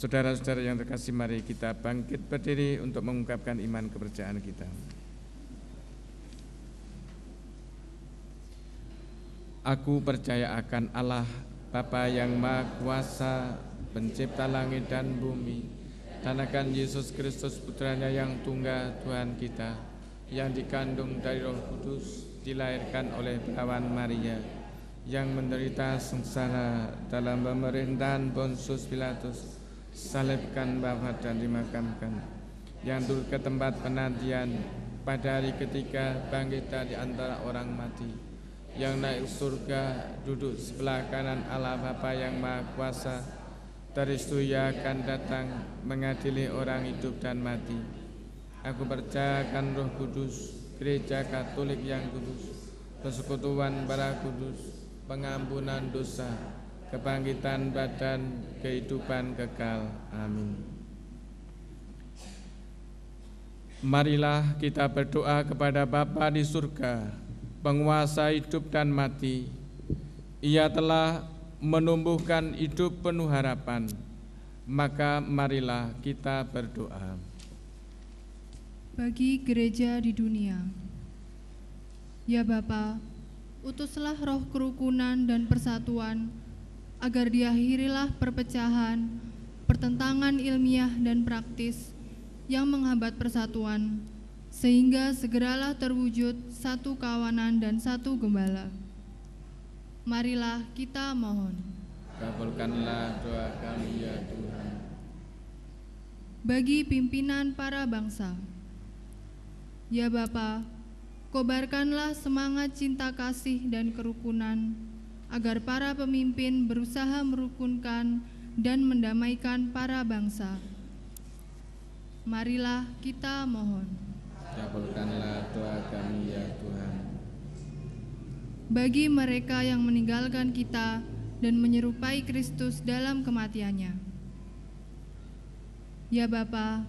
Saudara-saudara yang terkasih, mari kita bangkit berdiri untuk mengungkapkan iman kepercayaan kita. Aku percaya akan Allah, Bapa yang Maha Kuasa, pencipta langit dan bumi, dan akan Yesus Kristus putranya yang tunggal Tuhan kita, yang dikandung dari Roh Kudus, dilahirkan oleh perawan Maria, yang menderita sengsara dalam pemerintahan Pontius Pilatus, salibkan, wafat dan dimakamkan, yang turun ke tempat penantian, pada hari ketiga bangkit dari antara orang mati, yang naik surga, duduk sebelah kanan Allah Bapa yang Maha Kuasa, dari situ Ia akan datang mengadili orang hidup dan mati. Aku percaya akan Roh Kudus, Gereja Katolik yang kudus, persekutuan para kudus, pengampunan dosa, kebangkitan badan, kehidupan kekal. Amin. Marilah kita berdoa kepada Bapa di surga, penguasa hidup dan mati. Ia telah menumbuhkan hidup penuh harapan. Maka marilah kita berdoa. Bagi gereja di dunia, ya Bapa, utuslah roh kerukunan dan persatuan, agar diakhirilah perpecahan, pertentangan ilmiah dan praktis yang menghambat persatuan, sehingga segeralah terwujud satu kawanan dan satu gembala. Marilah kita mohon. Kabulkanlah doa kami ya Tuhan. Bagi pimpinan para bangsa, ya Bapa, kobarkanlah semangat cinta kasih dan kerukunan, agar para pemimpin berusaha merukunkan dan mendamaikan para bangsa. Marilah kita mohon. Kabulkanlah doa kami ya Tuhan. Bagi mereka yang meninggalkan kita dan menyerupai Kristus dalam kematiannya, ya Bapa,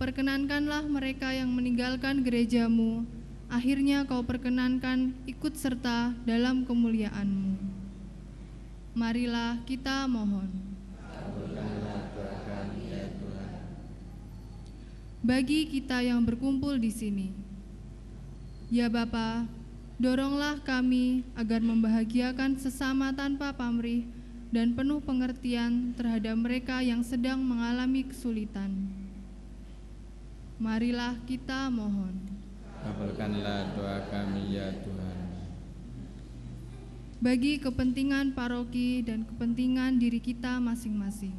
perkenankanlah mereka yang meninggalkan gereja-Mu, akhirnya Kau perkenankan ikut serta dalam kemuliaan-Mu. Marilah kita mohon. Kabulkanlah doa kami ya Tuhan. Bagi kita yang berkumpul di sini, ya Bapa, doronglah kami agar membahagiakan sesama tanpa pamrih dan penuh pengertian terhadap mereka yang sedang mengalami kesulitan. Marilah kita mohon. Kabulkanlah doa kami ya Tuhan. Bagi kepentingan paroki dan kepentingan diri kita masing-masing,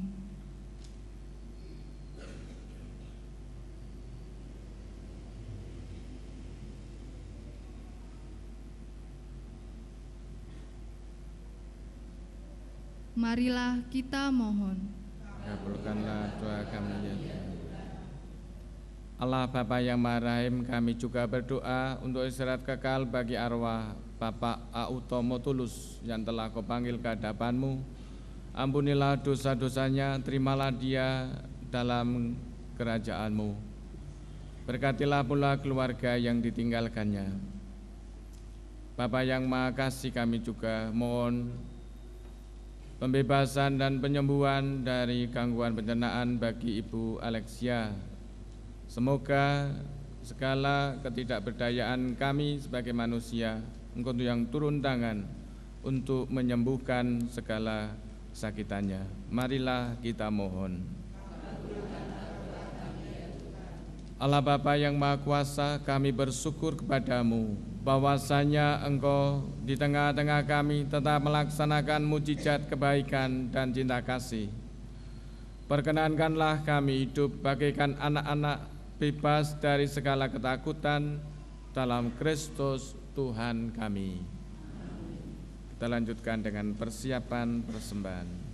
marilah kita mohon. Kabulkanlah doa kami ya Tuhan. Allah Bapa yang Maha Rahim, kami juga berdoa untuk istirahat kekal bagi arwah Bapak Automo Tulus yang telah Kau panggil ke hadapan-Mu. Ampunilah dosa-dosanya, terimalah dia dalam kerajaan-Mu. Berkatilah pula keluarga yang ditinggalkannya. Bapa yang Maha Kasih, kami juga mohon pembebasan dan penyembuhan dari gangguan pencernaan bagi Ibu Alexia. Semoga segala ketidakberdayaan kami sebagai manusia, Engkau yang turun tangan untuk menyembuhkan segala kesakitannya. Marilah kita mohon. Allah Bapa yang Maha Kuasa, kami bersyukur kepada-Mu bahwasanya Engkau di tengah-tengah kami tetap melaksanakan mujizat kebaikan dan cinta kasih. Perkenankanlah kami hidup bagaikan anak-anak bebas dari segala ketakutan dalam Kristus Tuhan kami. Kita lanjutkan dengan persiapan persembahan.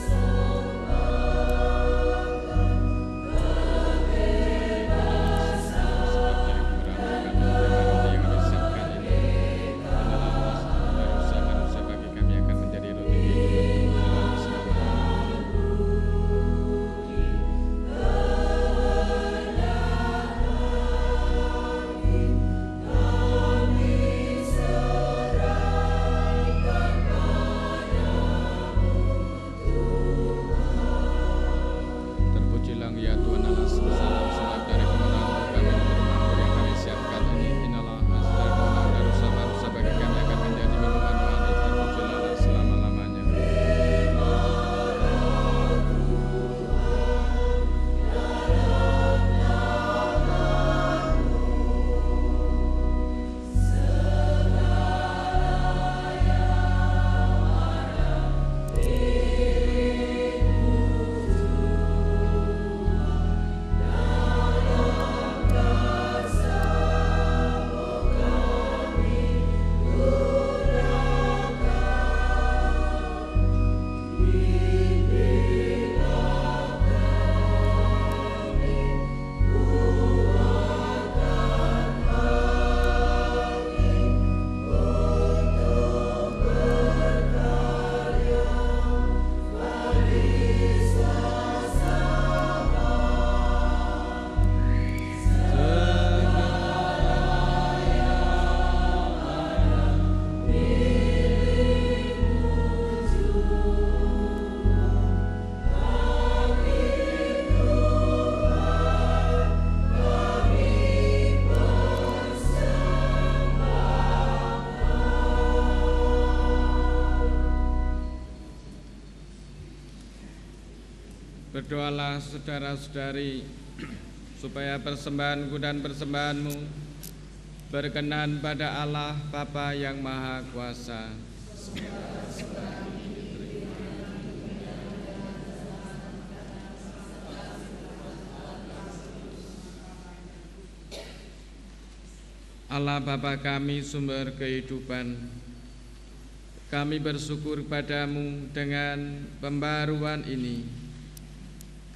So Berdoalah saudara-saudari, supaya persembahanku dan persembahanmu berkenan pada Allah Bapa yang Maha Kuasa. Allah Bapa kami, sumber kehidupan, kami bersyukur padamu dengan pembaruan ini,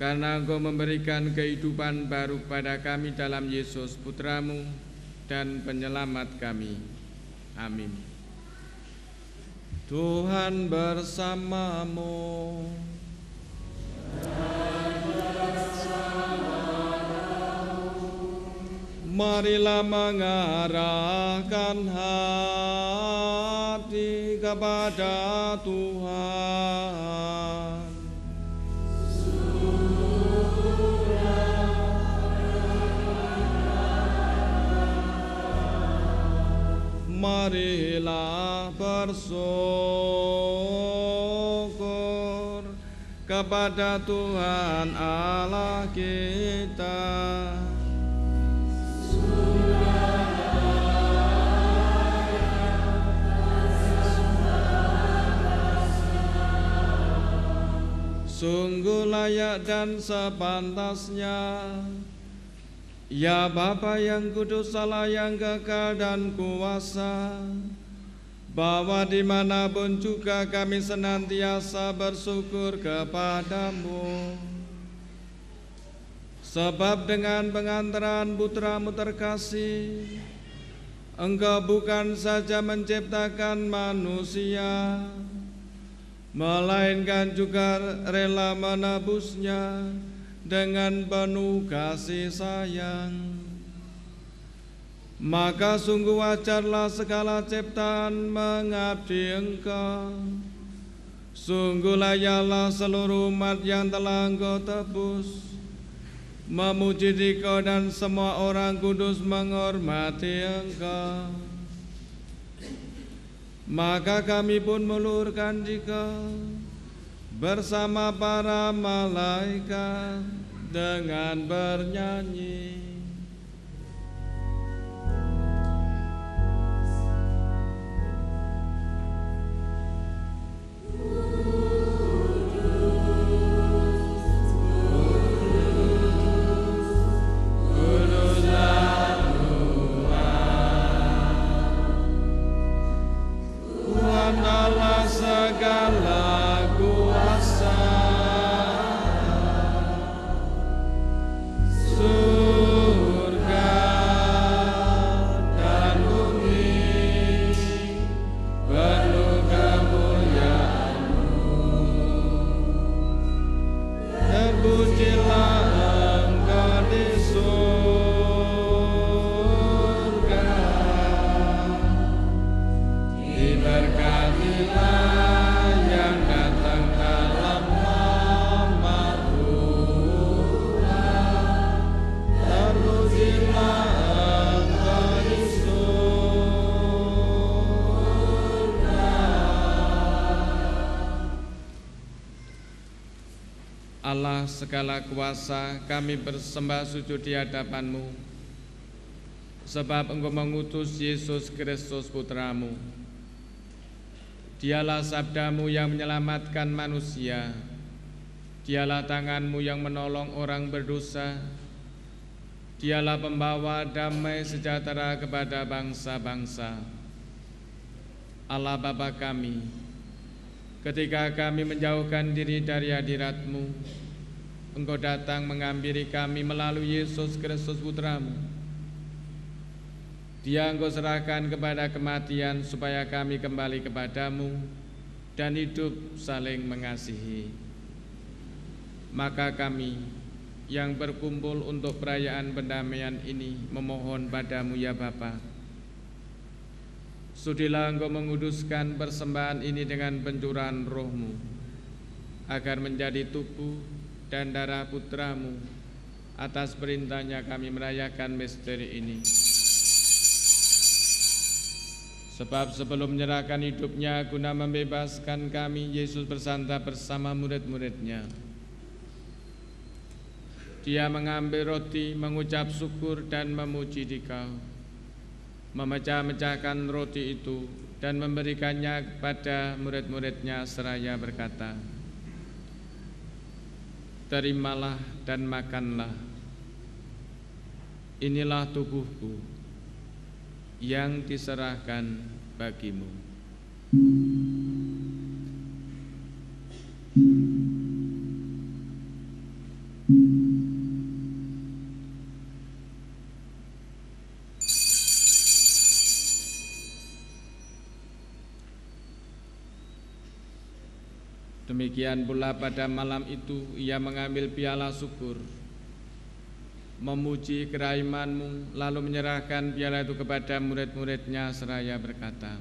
karena Engkau memberikan kehidupan baru pada kami dalam Yesus Putramu dan Penyelamat kami. Amin. Tuhan bersamamu. Marilah mengarahkan hati kepada Tuhan. Marilah bersyukur kepada Tuhan Allah kita. Sungguh layak dan sepantasnya, ya Bapa yang kudus, Allah yang kekal dan kuasa, bahwa dimanapun juga kami senantiasa bersyukur kepadamu. Sebab dengan pengantaran Putramu terkasih, Engkau bukan saja menciptakan manusia, melainkan juga rela menebusnya dengan penuh kasih sayang. Maka sungguh wajarlah segala ciptaan mengabdi Engkau. Sungguh layaklah seluruh umat yang telah Engkau tebus memuji Dikau, dan semua orang kudus menghormati Engkau. Maka kami pun melurkan Dikau bersama para malaikat dengan bernyanyi. Allah segala kuasa, kami bersembah sujud di hadapan-Mu, sebab Engkau mengutus Yesus Kristus Putramu. Dialah sabda-Mu yang menyelamatkan manusia, Dialah tangan-Mu yang menolong orang berdosa, Dialah pembawa damai sejahtera kepada bangsa-bangsa. Allah Bapa kami, ketika kami menjauhkan diri dari hadirat-Mu, Engkau datang menghampiri kami melalui Yesus Kristus Putramu. Dia Engkau serahkan kepada kematian supaya kami kembali kepadamu dan hidup saling mengasihi. Maka kami yang berkumpul untuk perayaan pendamaian ini memohon padamu ya Bapa, sudilah Engkau menguduskan persembahan ini dengan pencurahan Roh-Mu, agar menjadi tubuh dan darah Putramu. Atas perintahnya kami merayakan misteri ini. Sebab sebelum menyerahkan hidupnya guna membebaskan kami, Yesus bersantap bersama murid-muridnya. Dia mengambil roti, mengucap syukur dan memuji Dikau, memecah-mecahkan roti itu dan memberikannya kepada murid-muridnya seraya berkata, "Terimalah dan makanlah, inilah tubuhku yang diserahkan bagimu." Demikian pula pada malam itu ia mengambil piala syukur, memuji kerahiman-Mu, lalu menyerahkan piala itu kepada murid-muridnya seraya berkata,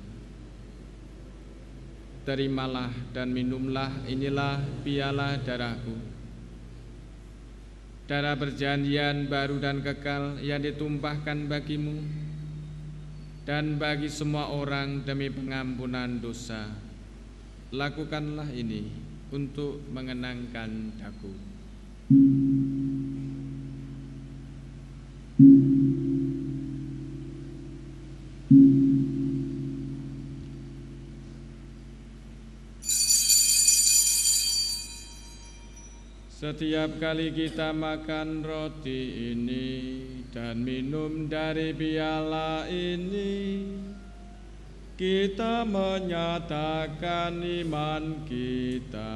"Terimalah dan minumlah, inilah piala darah-Ku, darah perjanjian baru dan kekal yang ditumpahkan bagimu dan bagi semua orang demi pengampunan dosa. Lakukanlah ini untuk mengenangkan Aku." Setiap kali kita makan roti ini dan minum dari piala ini, kita menyatakan iman kita.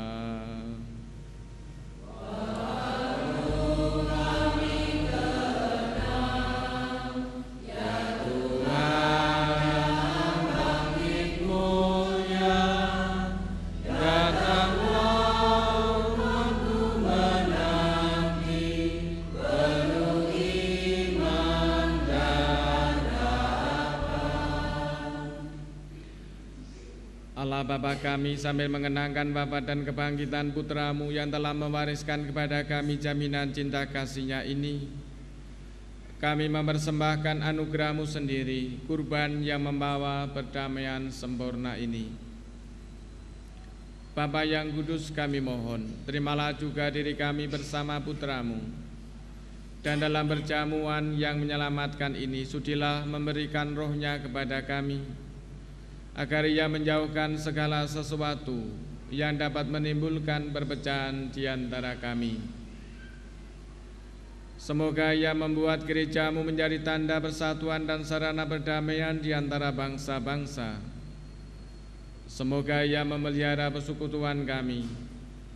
Allah Bapa kami, sambil mengenangkan wafat dan kebangkitan Putra-Mu yang telah mewariskan kepada kami jaminan cinta kasih-Nya ini, kami mempersembahkan anugerah-Mu sendiri, kurban yang membawa perdamaian sempurna ini. Bapa yang kudus, kami mohon, terimalah juga diri kami bersama Putra-Mu, dan dalam perjamuan yang menyelamatkan ini, sudilah memberikan roh-Nya kepada kami, agar Ia menjauhkan segala sesuatu yang dapat menimbulkan perpecahan di antara kami. Semoga Ia membuat gereja-Mu menjadi tanda persatuan dan sarana perdamaian di antara bangsa-bangsa. Semoga Ia memelihara persekutuan kami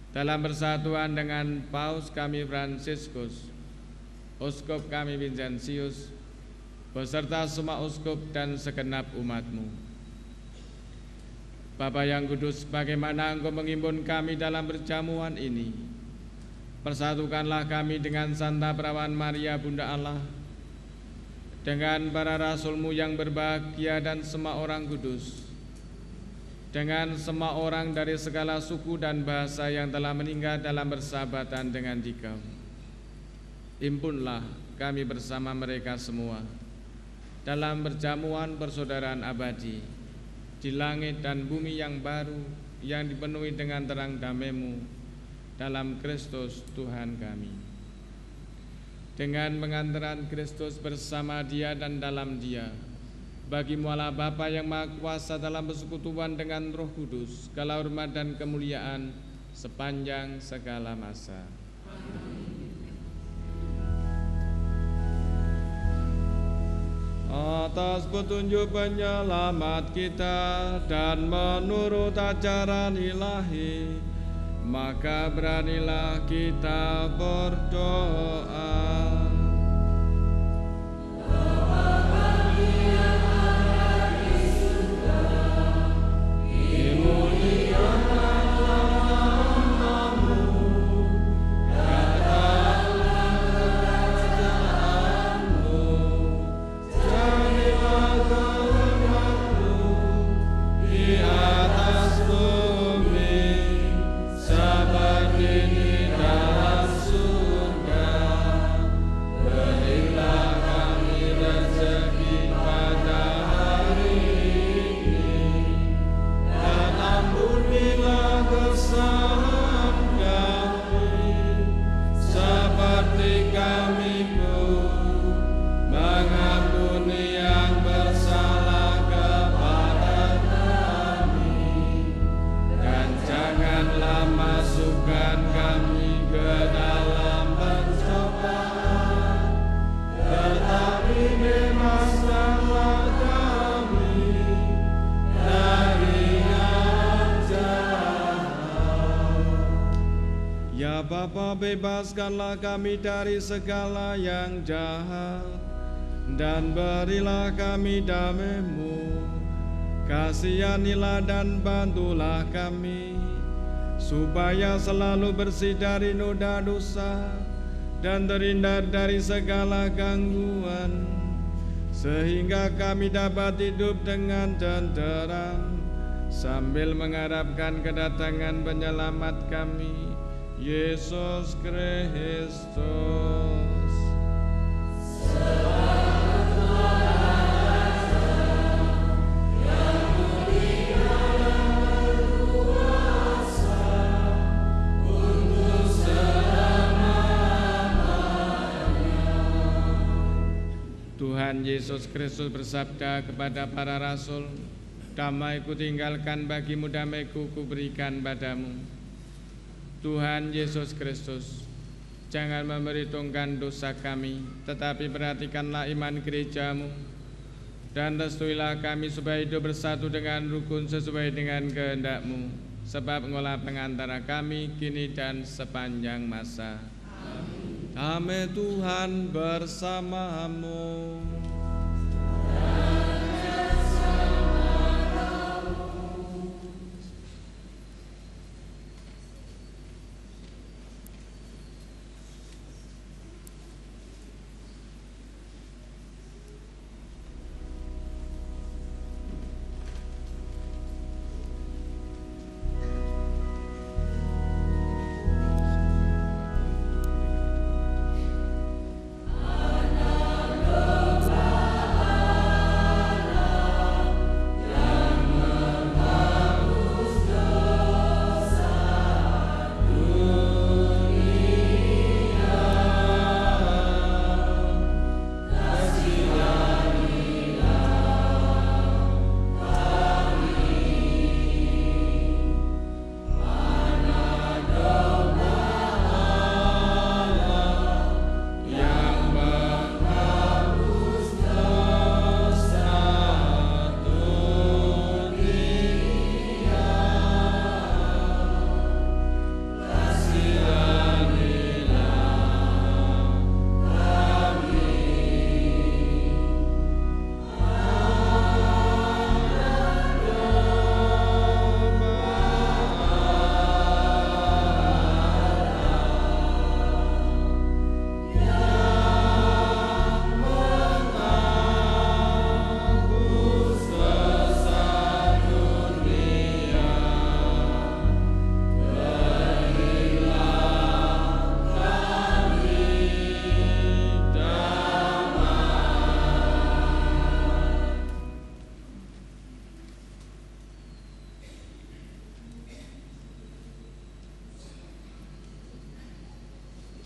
dalam persatuan dengan Paus kami Fransiskus, Uskup kami Vincentius, beserta semua uskup dan segenap umat-Mu. Bapa yang kudus, bagaimana Engkau menghimpun kami dalam perjamuan ini, persatukanlah kami dengan Santa Perawan Maria Bunda Allah, dengan para rasul-Mu yang berbahagia dan semua orang kudus, dengan semua orang dari segala suku dan bahasa yang telah meninggal dalam persahabatan dengan Dikau. Himpunlah kami bersama mereka semua dalam perjamuan persaudaraan abadi di langit dan bumi yang baru, yang dipenuhi dengan terang damai-Mu dalam Kristus Tuhan kami. Dengan pengantaran Kristus bersama Dia dan dalam Dia, bagi-Mu Allah Bapa yang Maha Kuasa dalam persekutuan dengan Roh Kudus, segala hormat dan kemuliaan sepanjang segala masa. Atas petunjuk penyelamat kita dan menurut ajaran ilahi, maka beranilah kita berdoa. Seperti Bukan kami ke dalam pencobaan, tetapi bebaskanlah kami dari yang jahat. Ya Bapa, bebaskanlah kami dari segala yang jahat, dan berilah kami damai-Mu. Kasihanilah dan bantulah kami, supaya selalu bersih dari noda dosa dan terhindar dari segala gangguan, sehingga kami dapat hidup dengan tenteram sambil mengharapkan kedatangan penyelamat kami, Yesus Kristus. Tuhan Yesus Kristus bersabda kepada para rasul, "Damai kutinggalkan bagimu, damai-Ku kuberikan padamu." Tuhan Yesus Kristus, jangan memperhitungkan dosa kami, tetapi perhatikanlah iman gereja-Mu, dan restuilah kami supaya hidup bersatu dengan rukun sesuai dengan kehendak-Mu, sebab Engkaulah pengantara kami kini dan sepanjang masa. Damai Tuhan bersamamu.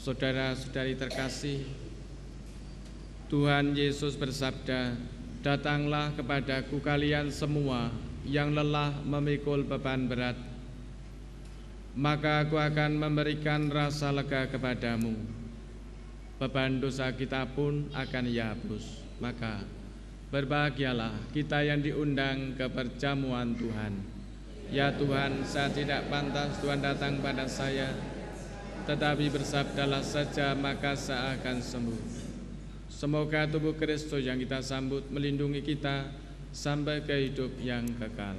Saudara-saudari terkasih, Tuhan Yesus bersabda, "Datanglah kepadaku kalian semua yang lelah memikul beban berat, maka Aku akan memberikan rasa lega kepadamu. Beban dosa kita pun akan Ia hapus. Maka berbahagialah kita yang diundang ke perjamuan Tuhan. Ya Tuhan, saya tidak pantas Tuhan datang pada saya, tetapi bersabdalah saja maka saya akan sembuh." Semoga tubuh Kristus yang kita sambut melindungi kita sampai ke hidup yang kekal.